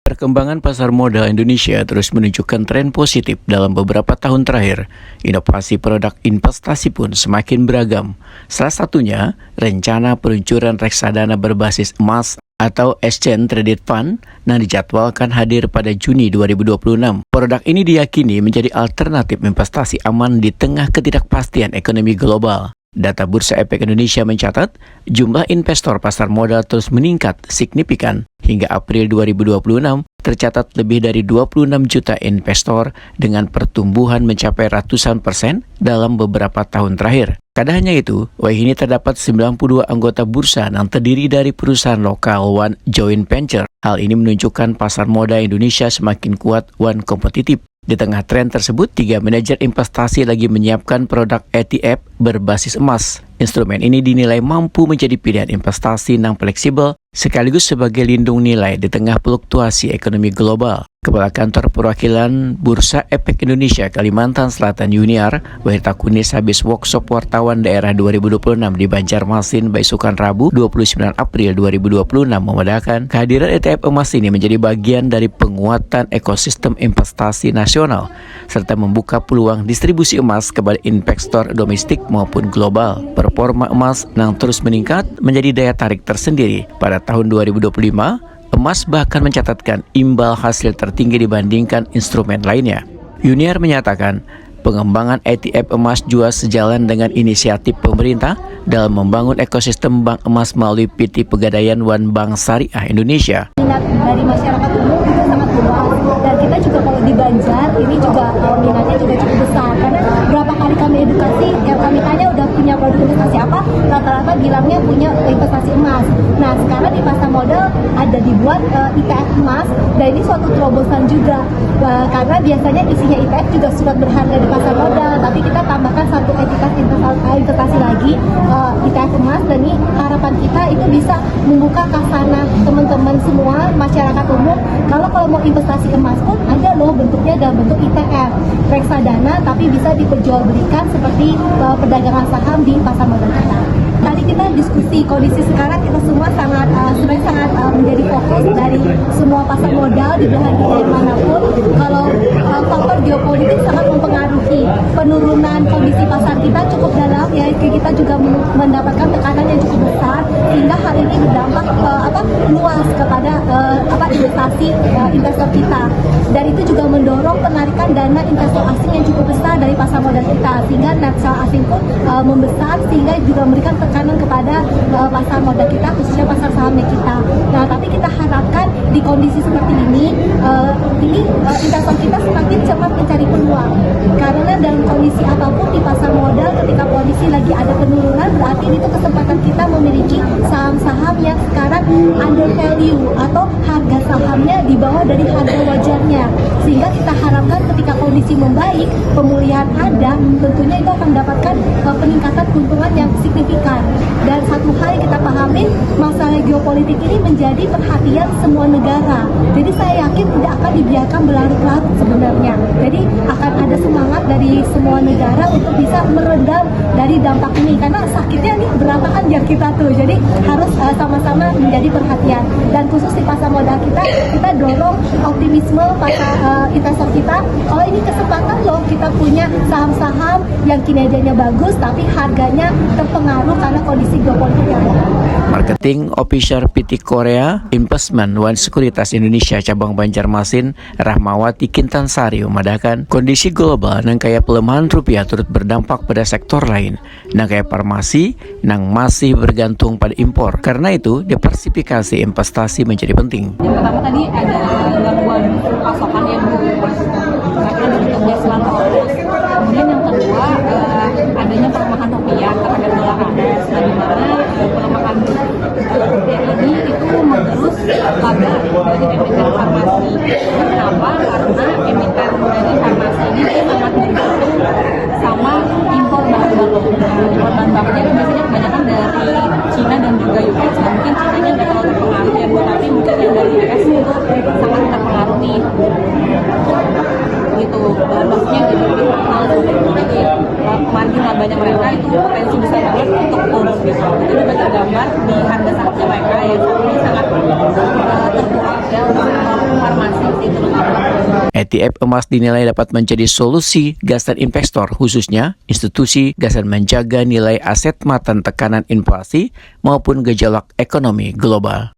Perkembangan pasar modal Indonesia terus menunjukkan tren positif dalam beberapa tahun terakhir. Inovasi produk investasi pun semakin beragam. Salah satunya, rencana peluncuran reksadana berbasis emas atau Exchange Traded Fund yang dijadwalkan hadir pada Juni 2026. Produk ini diyakini menjadi alternatif investasi aman di tengah ketidakpastian ekonomi global. Data Bursa Efek Indonesia mencatat, jumlah investor pasar modal terus meningkat signifikan. Hingga April 2026, tercatat lebih dari 26 juta investor dengan pertumbuhan mencapai ratusan persen dalam beberapa tahun terakhir. Tidak hanya itu, ini terdapat 92 anggota bursa yang terdiri dari perusahaan lokal One Joint Venture. Hal ini menunjukkan pasar modal Indonesia semakin kuat dan kompetitif. Di tengah tren tersebut, 3 manajer investasi lagi menyiapkan produk ETF berbasis emas. Instrumen ini dinilai mampu menjadi pilihan investasi yang fleksibel sekaligus sebagai lindung nilai di tengah fluktuasi ekonomi global. Kepala Kantor Perwakilan Bursa Efek Indonesia Kalimantan Selatan Yuniar, Wahid Kunis habis workshop wartawan daerah 2026 di Banjarmasin, Baisukan Rabu 29 April 2026 memudahkan kehadiran ETF emas ini menjadi bagian dari penguatan ekosistem investasi nasional serta membuka peluang distribusi emas kepada investor domestik maupun global. Performa emas yang terus meningkat menjadi daya tarik tersendiri. Pada tahun 2025, emas bahkan mencatatkan imbal hasil tertinggi dibandingkan instrumen lainnya. Yuniar menyatakan, pengembangan ETF emas juga sejalan dengan inisiatif pemerintah dalam membangun ekosistem bank emas melalui PT Pegadaian One Bank Syariah Indonesia. Minat dari masyarakat umum itu sangat luas, dan kita juga kalau di Banjar ini juga minatnya juga cukup besar, karena berapa kali kami edukasi, yang kami tanya udah punya produk investasi apa, rata-rata bilangnya punya investasi emas. Nah sekarang di pasar modal ada dibuat ETF emas, dan ini suatu terobosan juga, karena biasanya isinya ETF juga surat berharga di pasar modal, tapi kita tambahkan satu etikat investasi lagi, ETF emas, dan ini harapan kita itu bisa membuka kasana teman-teman semua masyarakat umum. Kalau mau investasi emas pun ada loh bentuknya dalam bentuk ETF reksadana, tapi bisa diperjualbelikan seperti perdagangan saham di pasar modal kita. Tadi kita diskusi kondisi sekarang, kita semua sangat menjadi fokus dari semua pasar modal di belahan dunia manapun. Kalau faktor geopolitik sangat mempengaruhi penurunan kondisi pasar kita cukup dalam, ya kita juga mendapatkan tekanan yang cukup besar, sehingga hal ini berdampak luas kepada investasi investor kita, dan itu juga mendorong penarikan dana investor asing yang cukup besar dari pasar modal kita, sehingga net sell asing pun membesar, sehingga juga memberikan tekanan kepada pasar modal kita, khususnya pasar sahamnya kita. Nah, tapi kita harapkan di kondisi seperti ini investor kita semakin cepat mencari peluang, karena dalam kondisi apapun di pasar modal, ketika kondisi lagi ada penurunan, berarti itu kesempatan kita memiliki saham-saham yang sekarang under value atau harga sahamnya di bawah dari harga wajarnya, sehingga kita harapkan ketika kondisi membaik, pemulihan ada, tentunya itu akan mendapatkan peningkatan keuntungan yang signifikan. Dan satu hal yang kita pahami, masalah geopolitik ini menjadi perhatian semua negara, jadi saya yakin tidak akan dibiarkan berlarut-larut sebenarnya. Jadi akan ada semangat dari semua negara untuk bisa meredam dari dampak ini, karena sakitnya ini berataan ya kita tuh, jadi harus sama-sama menjadi perhatian. Dan khusus di pasar modal kita dorong optimisme pasar investor kita, kalau ini kesempatan loh kita punya saham-saham yang kinerjanya bagus tapi harganya terpengaruh karena kondisi geopolitik yang ada. Marketing Officer PT Korea Investment One Sekuritas Indonesia cabang Banjarmasin, Rahmawati Kintansari memadakan kondisi global yang kaya pelemahan rupiah turut berdampak pada sektor lain, yang kaya farmasi yang masih bergantung pada impor. Karena itu, diversifikasi investasi menjadi penting. Yang pertama tadi ada gangguan pasokan yang bahkan bentuknya selalu terus. Kemudian yang kedua adanya pelemahan rupiah terhadap dolar AS, di mana pelemahan rupiah ini itu mengerus laba dari emiten farmasi. Kenapa? Karena emiten dari farmasi ini dia sangat bergantung sama impor bahan baku. Impor bahan bakunya itu biasanya kebanyakan dari Cina dan juga US. Mungkin Cina nggak terlalu terpengaruh ya, tapi mungkin yang dari US itu sangat terpengaruh gitu, bahannya gitu. Jadi margin labanya mereka itu potensi besar banget untuk turun gitu. Itu juga tergambar di harga sahamnya mereka yang saat ini sangat terkuat ya untuk farmasi. ETF emas dinilai dapat menjadi solusi gasan investor, khususnya institusi gasan menjaga nilai aset matan tekanan inflasi maupun gejolak ekonomi global.